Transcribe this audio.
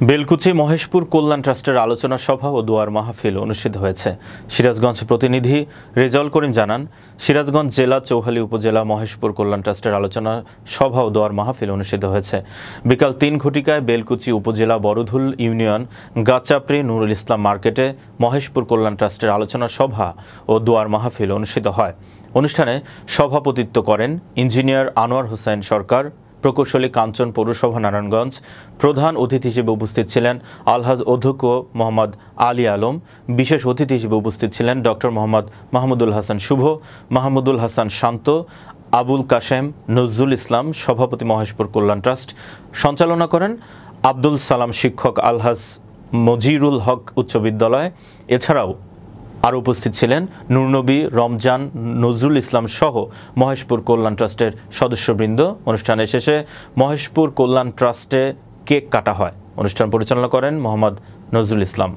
বেলকুচি মহেশপুর কল্যাণ ট্রাস্টের আলোচনা সভা ও দোয়ার মাহফিল অনুষ্ঠিত হয়েছে। সিরাজগঞ্জ প্রতিনিধি রেজাউল করিম জানান, সিরাজগঞ্জ জেলা চৌহালি উপজেলা মহেশপুর কল্যাণ ট্রাস্টের আলোচনা সভা ও দোয়ার মাহফিল অনুষ্ঠিত হয়েছে। বিকাল ৩ ঘটিকায় বেলকুচি উপজেলা বড়ধুল ইউনিয়ন গাচাপ্রি নুরুল ইসলাম মার্কেটে মহেশপুর কল্যাণ ট্রাস্টের আলোচনা সভা ও দোয়ার মাহফিল অনুষ্ঠিত হয়। অনুষ্ঠানে সভাপতিত্ব করেন ইঞ্জিনিয়ার আনোয়ার হোসেন সরকার, প্রকৌশলী কাঞ্চন পৌরসভা নারায়ণগঞ্জ। প্রধান অতিথি হিসেবে উপস্থিত ছিলেন আলহাজ অধ্যক্ষ মোহাম্মদ আলী আলম। বিশেষ অতিথি হিসেবে উপস্থিত ছিলেন ডক্টর মোহাম্মদ মাহমুদুল হাসান শুভ, মাহমুদুল হাসান শান্ত, আবুল কাশেম, নজরুল ইসলাম। সভাপতি মহেশপুর কল্যাণ ট্রাস্ট। সঞ্চালনা করেন আব্দুল সালাম শিক্ষক, আলহাজ মজিরুল হক উচ্চ বিদ্যালয়। এছাড়াও আরও উপস্থিত ছিলেন নুরনবী, রমজান, নজরুল ইসলাম সহ মহেশপুর কল্যাণ ট্রাস্টের সদস্যবৃন্দ। অনুষ্ঠানের শেষে মহেশপুর কল্যাণ ট্রাস্টে কেক কাটা হয়। অনুষ্ঠান পরিচালনা করেন মোহাম্মদ নজরুল ইসলাম।